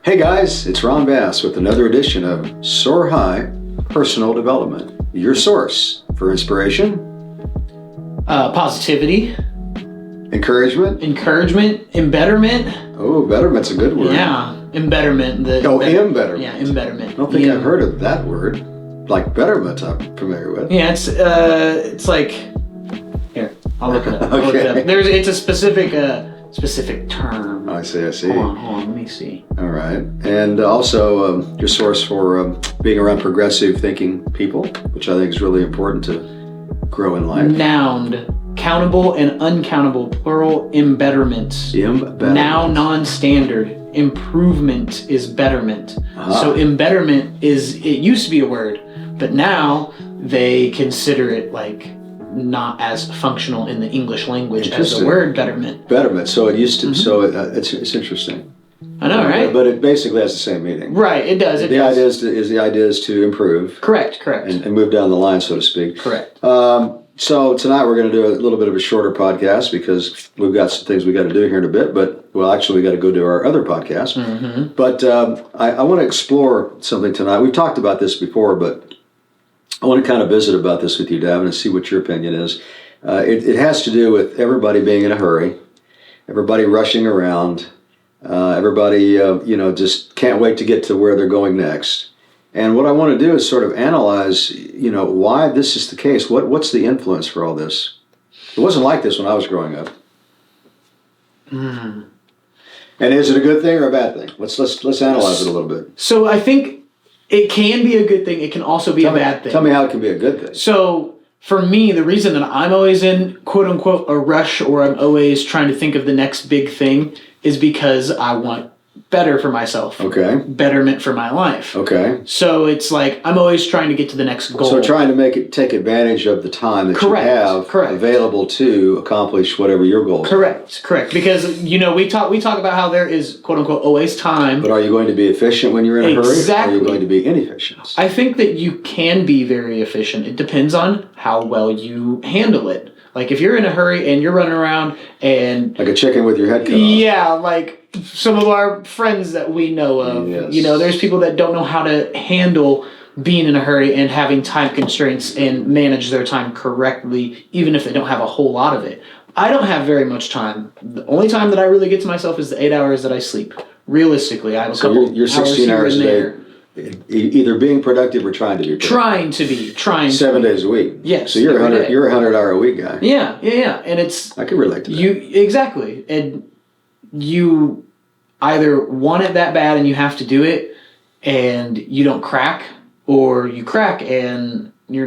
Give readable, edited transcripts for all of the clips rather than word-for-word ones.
Hey guys, it's Ron Bass with another edition of Soar High Personal Development, your source for inspiration, positivity, encouragement, embetterment. Oh, betterment's a good word. Yeah, embetterment. Embetterment. Yeah, embetterment. I don't think I've heard of that word. Like betterment, I'm familiar with. Yeah, it's like here. I'll look it up. Okay. It's a specific term. I see. Hold on. Let me see. All right, and also your source for being around progressive thinking people, which I think is really important to grow in life. Noun, countable and uncountable, plural, embetterment. Embetterment. Now non-standard. Improvement is betterment. So embetterment it used to be a word, but now they consider it like not as functional in the English language as the word betterment. Betterment. So it used to. Mm-hmm. So it's interesting. I know, right? But it basically has the same meaning. Right. It does. The idea is to improve. Correct. And move down the line, so to speak. Correct. So tonight we're going to do a little bit of a shorter podcast because we've got some things we got to do here in a bit. But actually, we got to go do our other podcast. Mm-hmm. But I want to explore something tonight. We've talked about this before, but I want to kind of visit about this with you, Davin, and see what your opinion is. It has to do with everybody being in a hurry, everybody rushing around, everybody just can't wait to get to where they're going next. And what I want to do is sort of analyze, why this is the case. What's the influence for all this? It wasn't like this when I was growing up. Mm. And is it a good thing or a bad thing? Let's analyze it a little bit. So I think it can be a good thing. It can also be a bad thing. Tell me how it can be a good thing. So for me, the reason that I'm always in quote unquote a rush, or I'm always trying to think of the next big thing, is because I want better for myself. Okay. Betterment for my life. Okay. So it's like I'm always trying to get to the next goal. So trying to take advantage of the time that you have available to accomplish whatever your goal is. Correct. Because we talk about how there is quote unquote always time. But are you going to be efficient when you're in a hurry? Exactly. Or are you going to be inefficient? I think that you can be very efficient. It depends on how well you handle it. Like if you're in a hurry and you're running around and like a chicken with your head cut off. Yeah, like some of our friends that we know of. Yes. There's people that don't know how to handle being in a hurry and having time constraints and manage their time correctly, even if they don't have a whole lot of it. I don't have very much time. The only time that I really get to myself is the 8 hours that I sleep. Realistically, I have a couple you're 16 hours a day, either being productive or trying to be productive. Trying 7 days a week. Yes. So you're a 100-hour-a-week guy. Yeah. And it's I can relate to that. Exactly. And you either want it that bad and you have to do it and you don't crack, or you crack and you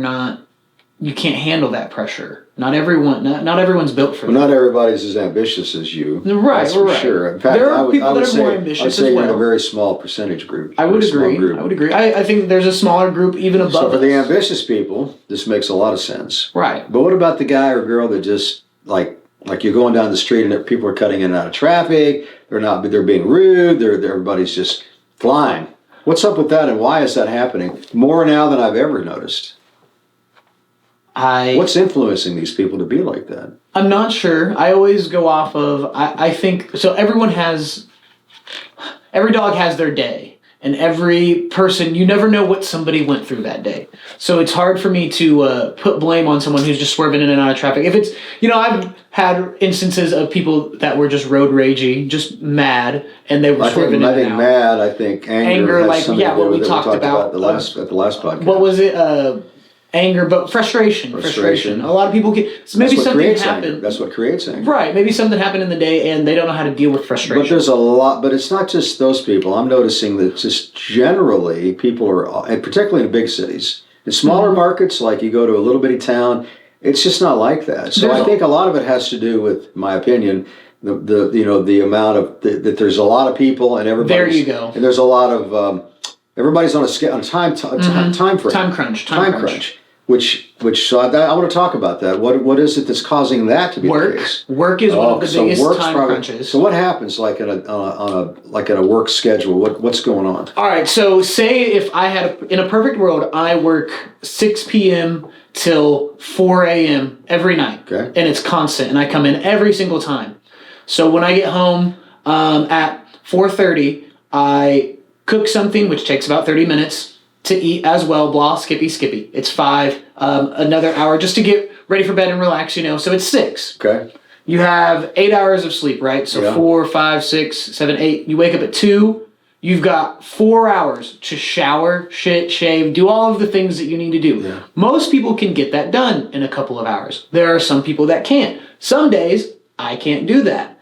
can't handle that pressure. Not everyone's built for that. Not everybody's as ambitious as you. Right, that's for sure. In fact, there are people that are more ambitious I would say as well. you're in a very small percentage group. I would agree. I think there's a smaller group even above So for us. the ambitious people, this makes a lot of sense. Right. But what about the guy or girl that just like you're going down the street and people are cutting in and out of traffic, they're being rude, everybody's just flying. What's up with that and why is that happening? More now than I've ever noticed. What's influencing these people to be like that? I'm not sure. I always go off of, I think, so every dog has their day. And every person, you never know what somebody went through that day. So it's hard for me to put blame on someone who's just swerving in and out of traffic. If it's, I've had instances of people that were just road ragey, just mad, and they were swerving in and out. I think mad, I think anger has something to do with what we talked about at the last podcast. What was it? Anger, but frustration. A lot of people get. So maybe something happened. That's what creates anger. Right. Maybe something happened in the day and they don't know how to deal with frustration. But there's a lot. But it's not just those people. I'm noticing that just generally people are, and particularly in big cities, in smaller markets, like you go to a little bitty town, it's just not like that. So I think a lot of it has to do with, my opinion, the amount of that there's a lot of people and everybody. There you go. And there's a lot of everybody's on a time frame. Time crunch. Which so I want to talk about that. What is it that's causing that to be the case? Work is one of the biggest time crunches. So what happens like in a work schedule? What's going on? All right. So say if I had in a perfect world, I work 6 p.m. till 4 a.m. every night, okay, and it's constant, and I come in every single time. So when I get home at 4:30. I cook something, which takes about 30 minutes to eat as well. Blah, skippy. It's 5. Another hour just to get ready for bed and relax, so it's 6. Okay. You have 8 hours of sleep, right? So 4, 5, 6, 7, 8. You wake up at 2. You've got 4 hours to shower, shave, do all of the things that you need to do. Yeah. Most people can get that done in a couple of hours. There are some people that can't. Some days, I can't do that.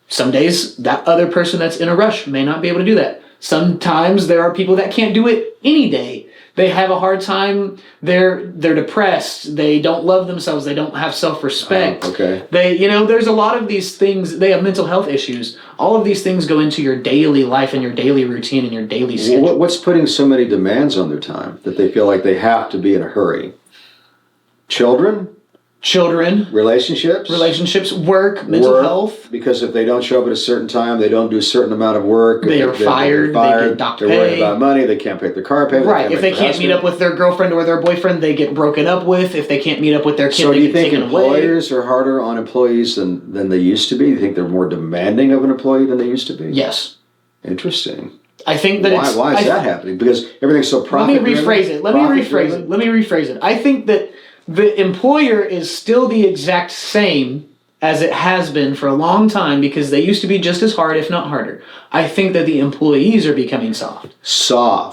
Some days, that other person that's in a rush may not be able to do that. Sometimes there are people that can't do it any day. They have a hard time. They're depressed. They don't love themselves. They don't have self-respect. Okay. There's a lot of these things. They have mental health issues. All of these things go into your daily life and your daily routine and your daily schedule. What's putting so many demands on their time that they feel like they have to be in a hurry? Children, relationships, work, mental health. Because if they don't show up at a certain time, they don't do a certain amount of work. They're fired. They get docked pay. They're worried about money. They can't pay their car payment. Right. If they can't meet up with their girlfriend or their boyfriend, they get broken up with. If they can't meet up with their kid, so they do you get think taken away. employers are harder on employees than they used to be? Do you think they're more demanding of an employee than they used to be? Yes. Interesting. I think that why is that happening? Because everything's so profit. Let me rephrase it. I think that the employer is still the exact same as it has been for a long time because they used to be just as hard, if not harder. I think that the employees are becoming soft.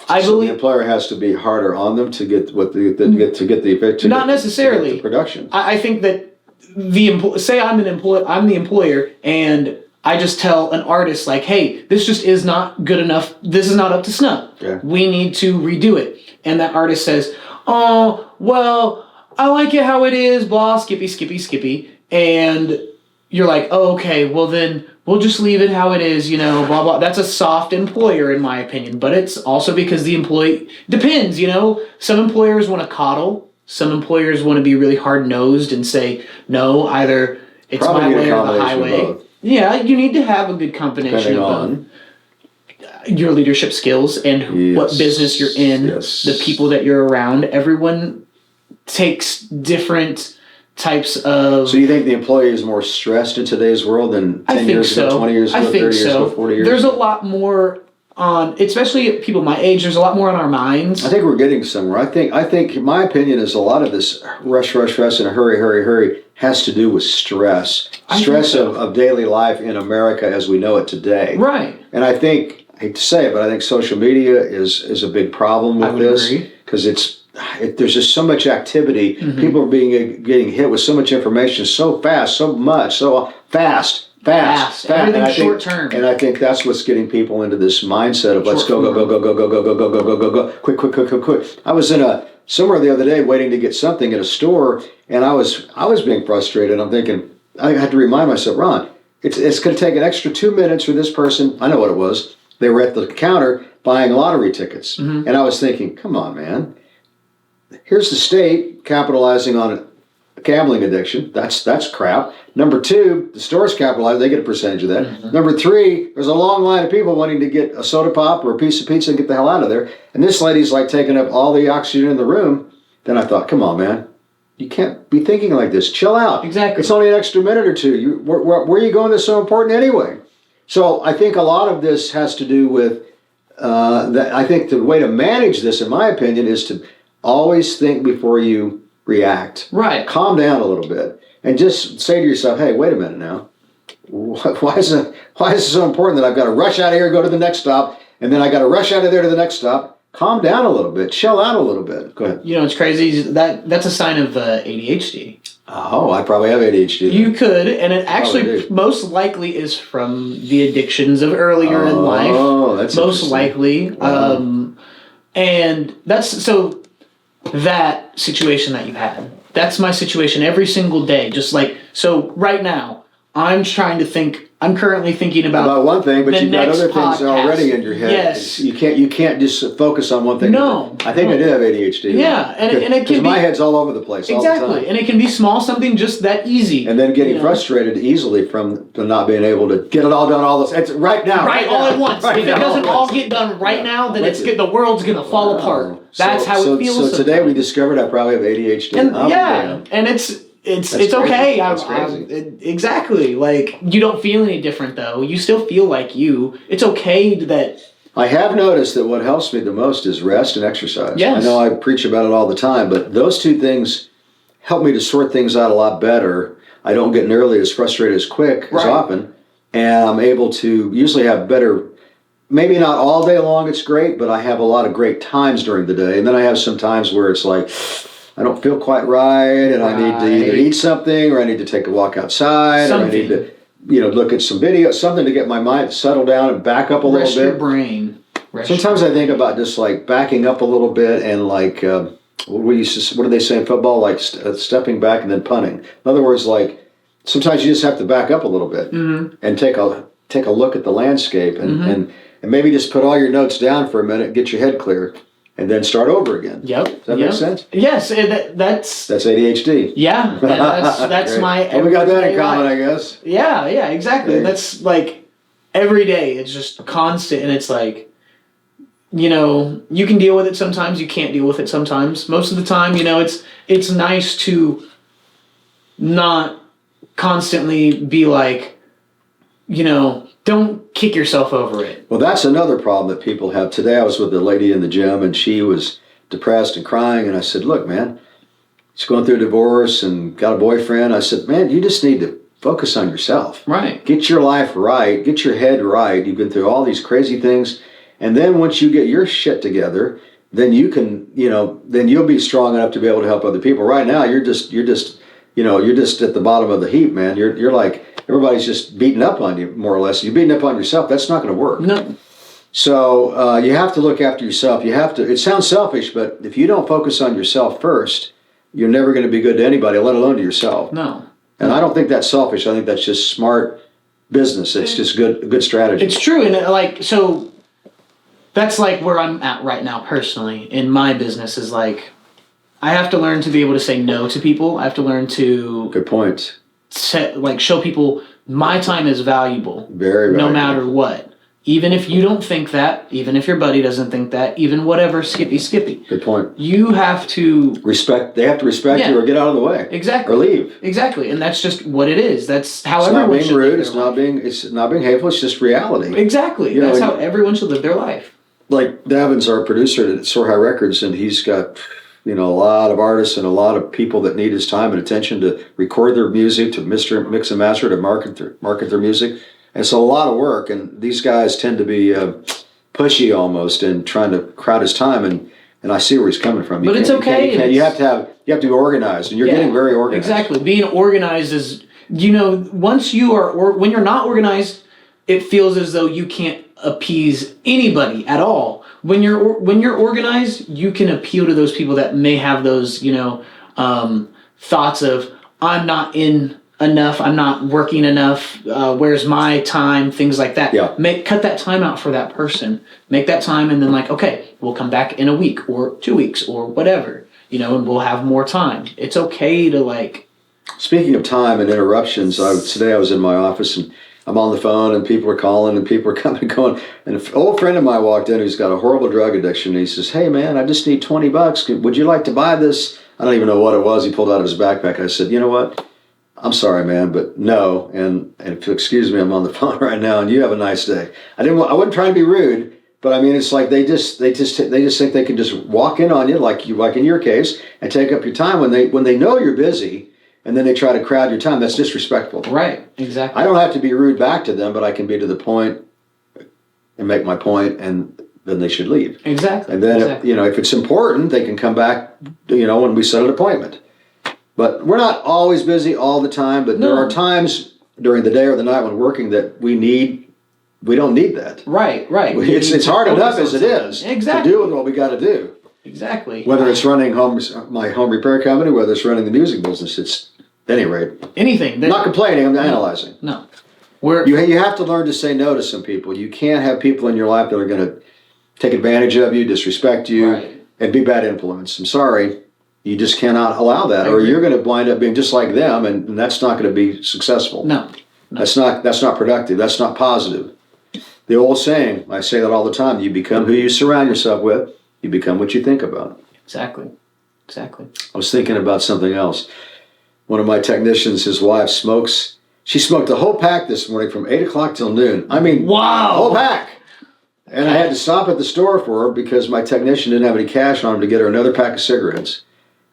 I believe the employer has to be harder on them to get what to get the effect. Not necessarily to get the production. I think that say I'm the employer, and I just tell an artist like, hey, this just is not good enough. This is not up to snuff. Yeah. We need to redo it. And that artist says, oh, well, I like it how it is, blah, skippy. And you're like, oh, okay, well then we'll just leave it how it is, blah, blah. That's a soft employer in my opinion. But it's also because the employee, depends, Some employers want to coddle. Some employers want to be really hard-nosed and say, no, either it's my way or the highway. Yeah, you need to have a good combination of your leadership skills and what business you're in, the people that you're around. Everyone takes different types of... So you think the employee is more stressed in today's world than 10 years ago, 20 years ago, 30 years ago, 40 years ago? There's a lot more on, especially people my age, there's a lot more on our minds. I think we're getting somewhere. I think my opinion is a lot of this rush and a hurry has to do with stress. Stress of daily life in America as we know it today. Right. And I think, I hate to say it, but I think social media is a big problem with this. Because there's just so much activity. Mm-hmm. People are getting hit with so much information so fast, so fast. Everything short term. And I think that's what's getting people into this mindset of let's go, quick. I was in somewhere the other day waiting to get something at a store, and I was being frustrated. I'm thinking, I had to remind myself, Ron, it's going to take an extra 2 minutes for this person. I know what it was. They were at the counter buying lottery tickets. Mm-hmm. And I was thinking, come on, man. Here's the state capitalizing on a gambling addiction. That's crap. Number 2, the store's capitalizing. They get a percentage of that. Mm-hmm. Number 3, there's a long line of people wanting to get a soda pop or a piece of pizza and get the hell out of there. And this lady's like taking up all the oxygen in the room. Then I thought, come on, man. You can't be thinking like this. Chill out. Exactly. It's only an extra minute or two. Where are you going that's so important anyway? So I think a lot of this has to do with that. I think the way to manage this, in my opinion, is to always think before you react. Right. Calm down a little bit and just say to yourself, hey, wait a minute now. Why is it so important that I've got to rush out of here, go to the next stop, and then I got to rush out of there to the next stop? Calm down a little bit. Chill out a little bit. Go ahead. It's crazy. That's a sign of ADHD. Oh, I probably have ADHD. You could, and it actually most likely is from the addictions of earlier in life. Oh, that's most likely. Wow. And that's so that situation that you had. That's my situation every single day. Just like so, right now, I'm currently thinking about one thing, but you've got other podcast. things already in your head. Yes. You can't just focus on one thing. No. I think I do have ADHD. Yeah, and it can be... my head's all over the place all the time. Exactly, and it can be small, something just that easy. And then getting frustrated easily from not being able to get it all done all this. It's right now. Right all at once. If it doesn't all get done right now, then the world's going to fall apart. That's how it feels. So today we discovered I probably have ADHD. And it's okay. That's crazy. Exactly. Like, you don't feel any different though. You still feel like you. It's okay that I have noticed that what helps me the most is rest and exercise. Yes. I know I preach about it all the time, but those two things help me to sort things out a lot better. I don't get nearly as frustrated as quick as often, and I'm able to usually have better, maybe not all day long it's great, but I have a lot of great times during the day. And then I have some times where it's like, I don't feel quite right, and I need to either eat something, or I need to take a walk outside, or I need to, look at some video, something to get my mind settle down and back up a little bit. Rest your brain. Sometimes I think about just like backing up a little bit and like, what do they say in football? Like stepping back and then punting. In other words, like sometimes you just have to back up a little bit and take a look at the landscape and maybe just put all your notes down for a minute, get your head clear, and then start over again. Yep. Does that make sense? Yes, that's ADHD. Yeah, that's my. Well, we got that in common, I guess. Yeah, exactly. Yeah. That's like every day. It's just constant, and it's like, you can deal with it sometimes. You can't deal with it sometimes. Most of the time, it's nice to not constantly be like, don't kick yourself over it. Well, that's another problem that people have. Today I was with a lady in the gym, and she was depressed and crying, and I said, look, man, she's going through a divorce and got a boyfriend. I said, man, you just need to focus on yourself. Right. Get your life right. Get your head right. You've been through all these crazy things. And then once you get your shit together, then you can, then you'll be strong enough to be able to help other people. Right now, you're just at the bottom of the heap, man. You're like, everybody's just beating up on you, more or less. You're beating up on yourself. That's not going to work. No. So you have to look after yourself. You have to. It sounds selfish, but if you don't focus on yourself first, you're never going to be good to anybody, let alone to yourself. No. And I don't think that's selfish. I think that's just smart business. It's just good strategy. It's true, and so. That's like where I'm at right now personally in my business is like I have to learn to be able to say no to people. I have to learn to good point. Show people my time is valuable. Very valuable. No matter what. Even if you don't think that, even if your buddy doesn't think that, even whatever, Skippy. Good point. You have to respect. They have to respect you or get out of the way. Exactly. Or leave. Exactly, and that's just what it is. That's how it's everyone should live their life. It's not being hateful. It's just reality. Exactly. That's how everyone should live their life. Like Davin's our producer at Soar High Records, and he's got a lot of artists and a lot of people that need his time and attention to record their music, to mix and master, to market their music. And it's a lot of work, and these guys tend to be pushy almost and trying to crowd his time. And I see where he's coming from. But it's okay. You have to be organized, and you're getting very organized. Exactly. Being organized is once you are or when you're not organized, it feels as though you can't appease anybody at all. When you're organized, you can appeal to those people that may have those thoughts of I'm not in enough, I'm not working enough, where's my time, things like that. Yeah. Cut that time out for that person. Make that time, and then okay, we'll come back in a week or 2 weeks or whatever, and we'll have more time. It's okay to Speaking of time and interruptions, today I was in my office and I'm on the phone and people are calling and people are coming and going. And an old friend of mine walked in who's got a horrible drug addiction. And he says, hey, man, I just need $20. Would you like to buy this? I don't even know what it was. He pulled out of his backpack. I said, you know what? I'm sorry, man, but no. And if you'll excuse me, I'm on the phone right now and you have a nice day. I wasn't trying to be rude, but I mean, it's like they just think they can just walk in on you like in your case and take up your time when they know you're busy. And then they try to crowd your time. That's disrespectful. Right, exactly. I don't have to be rude back to them, but I can be to the point and make my point, and then they should leave. Exactly. And then, if it's important, they can come back, when we set an appointment. But we're not always busy all the time, but there are times during the day or the night when working that we don't need that. Right. It's hard enough as it is to do what we got to do. Exactly. Whether it's running my home repair company, whether it's running the music business, it's at any rate. Anything. I'm not complaining, I'm analyzing. No. You have to learn to say no to some people. You can't have people in your life that are going to take advantage of you, disrespect you, and be bad influence. I'm sorry. You just cannot allow that, or you're going to wind up being just like them, and that's not going to be successful. No. That's not productive. That's not positive. The old saying, I say that all the time, you become who you surround yourself with. You become what you think about. Exactly. I was thinking about something else. One of my technicians, his wife smokes. She smoked a whole pack this morning from 8 o'clock till noon. I mean, wow, whole pack. And I had to stop at the store for her because my technician didn't have any cash on him to get her another pack of cigarettes.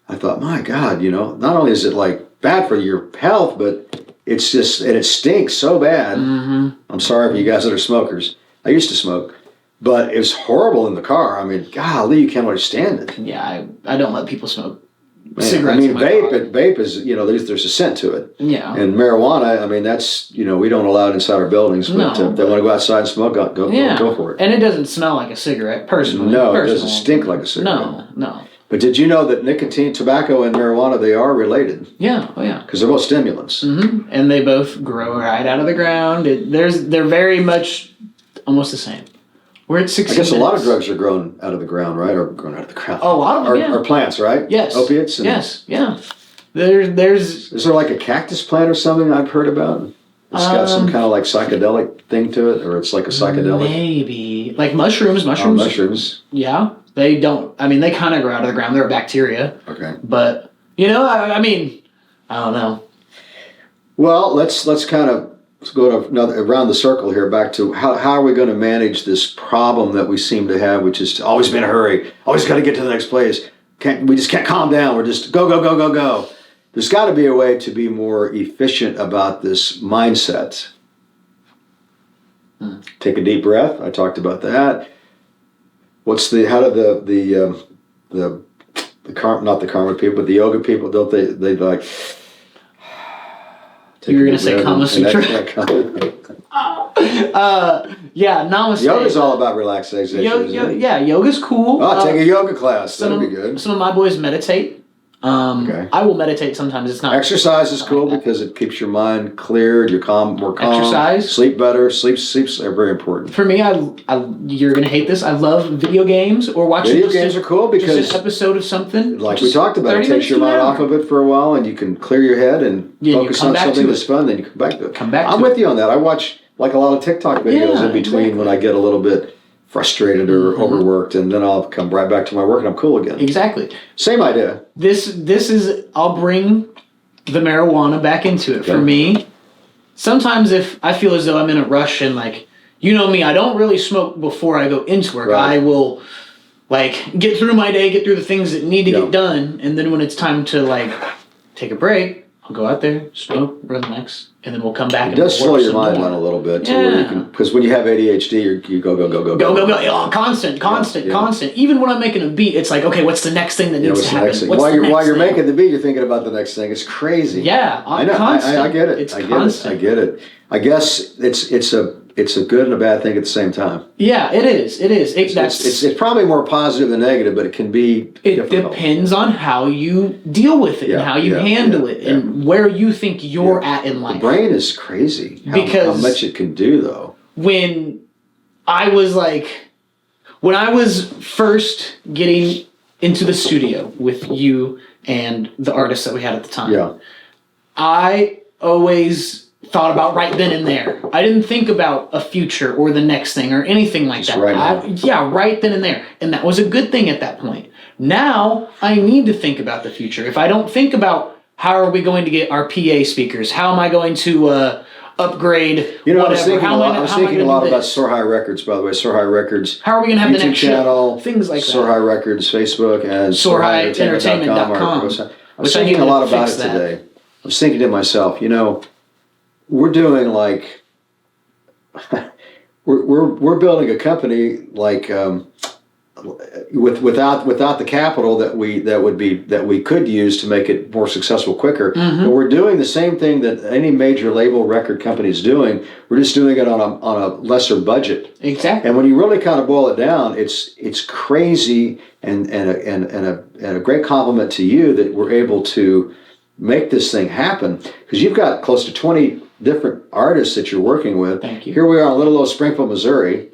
I thought, my God, not only is it like bad for your health, but it's just, and it stinks so bad. Mm-hmm. I'm sorry for you guys that are smokers. I used to smoke, but it was horrible in the car. I mean, golly, you can't understand it. Yeah, I don't let people smoke Man, cigarettes. I mean, in my car. vape is, there's a scent to it. Yeah. And marijuana, I mean, that's, we don't allow it inside our buildings, but if they want to go outside and smoke, go for it. And it doesn't smell like a cigarette, personally. No, it doesn't stink like a cigarette. No. But did you know that nicotine, tobacco, and marijuana, they are related? Yeah, oh yeah. Because they're both stimulants. Mm-hmm. And they both grow right out of the ground. They're very much almost the same. We're at 60 I guess minutes. a lot of drugs are grown out of the ground, right? Or grown out of the ground. Oh, a lot of them, yeah. Or plants, right? Yes. Opiates? Yes, yeah. There's... Is there like a cactus plant or something I've heard about? It's got some kind of like psychedelic thing to it, or it's like a psychedelic? Maybe. Like mushrooms. Oh, mushrooms. Yeah. They don't... I mean, they kind of grow out of the ground. They're a bacteria. Okay. But, I mean, I don't know. Well, let's kind of go to around the circle here, back to how are we going to manage this problem that we seem to have, which is to always be in a hurry, always got to get to the next place. We just can't calm down. We're just go, go, go, go, go. There's got to be a way to be more efficient about this mindset. Take a deep breath. I talked about that. How do not the karma people, but the yoga people, don't they like... You were going to say Kama Sutra? Yeah, Namaste. Yoga's all about relaxation. Yeah, yoga's cool. Oh, take a yoga class. That'd be good. Some of my boys meditate. Okay. I will meditate sometimes. It's not exercise is cool because it keeps your mind cleared. You're more calm. Exercise, sleep better. Sleeps are very important. For me, you're gonna hate this. I love video games or watching. Video games are cool because just an episode of something. Like we talked about, it takes your mind off of it for a while, and you can clear your head and focus on something that's fun. Then you come back to it. I'm with you on that. I watch like a lot of TikTok videos in between when I get a little bit frustrated or overworked, and then I'll come right back to my work and I'm cool again. Exactly. Same idea. This is, I'll bring the marijuana back into it. Okay. For me, sometimes if I feel as though I'm in a rush and like, me, I don't really smoke before I go into work. Right. I will like get through my day, get through the things that need to get done. And then when it's time to like take a break, I'll go out there, smoke, relax, and then we'll come back. It does slow your mind down a little bit, because when you have ADHD, you go. Oh, constant. Even when I'm making a beat, it's like, okay, what's the next thing that needs to happen? While you're making the beat, you're thinking about the next thing. It's crazy. Yeah, I know. I get it. I get it. I guess it's a good and a bad thing at the same time. Yeah, it is. It's probably more positive than negative, but it can be difficult. Depends on how you deal with it and how you handle it and where you think you're at in life. The brain is crazy how much it can do, though. When I was first getting into the studio with you and the artists that we had at the time, I always thought about right then and there. I didn't think about a future or the next thing or anything like that. Right then and there. And that was a good thing at that point. Now, I need to think about the future. If I don't think about how are we going to get our PA speakers, how am I going to upgrade whatever. I was thinking a lot about Soar High Records, by the way. Soar High Records. How are we going to have YouTube the next channel, show? Things like Soar that. High Records, Facebook, and SoarHighEntertainment.com. I was thinking a lot about it today. I was thinking to myself, we're doing like we're building a company like without the capital that we could use to make it more successful quicker. Mm-hmm. But we're doing the same thing that any major label record company is doing. We're just doing it on a lesser budget. Exactly. And when you really kind of boil it down, it's crazy and a great compliment to you that we're able to make this thing happen, because you've got close to 20 different artists that you're working with. Thank you. Here we are in little old Springfield, Missouri,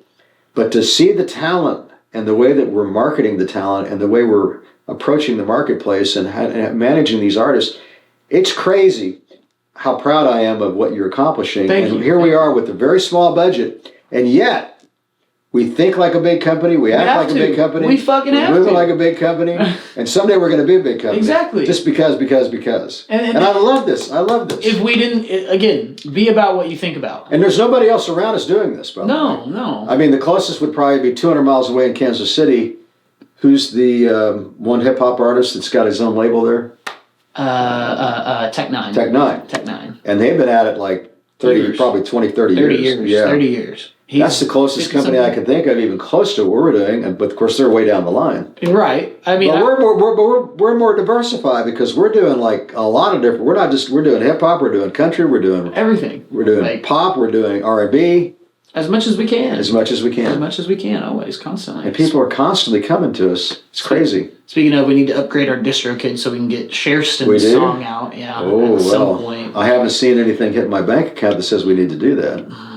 but to see the talent and the way that we're marketing the talent and the way we're approaching the marketplace and managing these artists, it's crazy how proud I am of what you're accomplishing. Thank you. Here we are with a very small budget, and yet We think like a big company. We act like a big company. We fucking have We're moving to. like a big company. And someday we're going to be a big company. Exactly. Just because. And I love this. I love this. If we didn't, again, be about what you think about. And there's nobody else around us doing this, by the way. No. I mean, the closest would probably be 200 miles away in Kansas City. Who's the one hip-hop artist that's got his own label there? Tech Nine. Tech Nine. And they've been at it like 30 years. Probably 20, 30 years. 30 years. Yeah. 30 years. That's the closest company I can think of, even close to what we're doing. But of course, they're way down the line. Right. I mean, but we're more diversified because we're doing like a lot of different. We're doing hip hop. We're doing country. We're doing everything. We're doing pop. We're doing R&B. As much as we can. As much as we can. Always, constantly. And people are constantly coming to us. It's crazy. Speaking of, we need to upgrade our distro kid so we can get Sherston's song out. Yeah. Oh, at some point. I haven't seen anything hit my bank account that says we need to do that.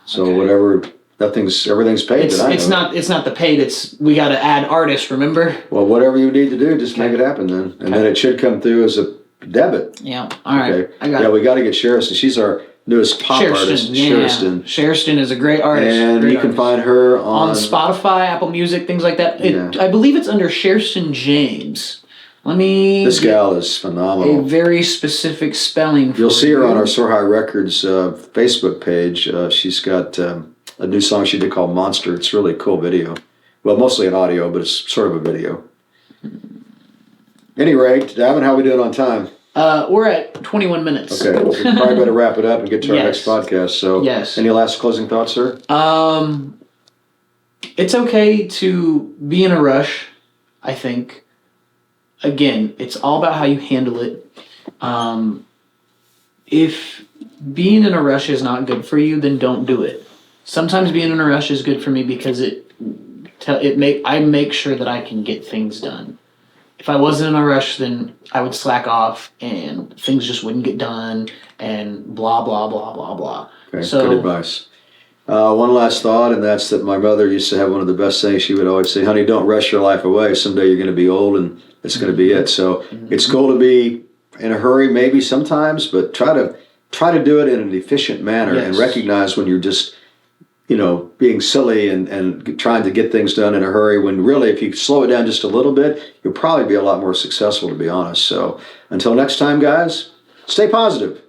So whatever. Everything's paid. It's not the paid. It's we got to add artists. Remember? Well, whatever you need to do, just make it happen then, and then it should come through as a debit. Yeah. All right. Okay. I got it. We got to get Sherston. She's our newest pop artist. Sherston. Sherston is a great artist. And you can find her on Spotify, Apple Music, things like that. I believe it's under Sherston James. This gal is phenomenal. A very specific spelling. You'll see her on our Soar High Records Facebook page. She's got a new song she did called Monster. It's really a cool video. Well, mostly an audio, but it's sort of a video. Any rate, Davin, how are we doing on time? We're at 21 minutes. Okay, well, we probably better wrap it up and get to our next podcast. So, any last closing thoughts, sir? It's okay to be in a rush, I think. Again, it's all about how you handle it. If being in a rush is not good for you, then don't do it. Sometimes being in a rush is good for me because I make sure that I can get things done. If I wasn't in a rush, then I would slack off and things just wouldn't get done and blah, blah, blah, blah, blah. Okay, good advice. One last thought, and that's that my mother used to have one of the best sayings. She would always say, honey, don't rush your life away. Someday you're going to be old and it's going to be it. So it's cool to be in a hurry maybe sometimes, but try to do it in an efficient manner and recognize when you're just being silly and trying to get things done in a hurry, when really, if you slow it down just a little bit, you'll probably be a lot more successful, to be honest. So until next time, guys, stay positive.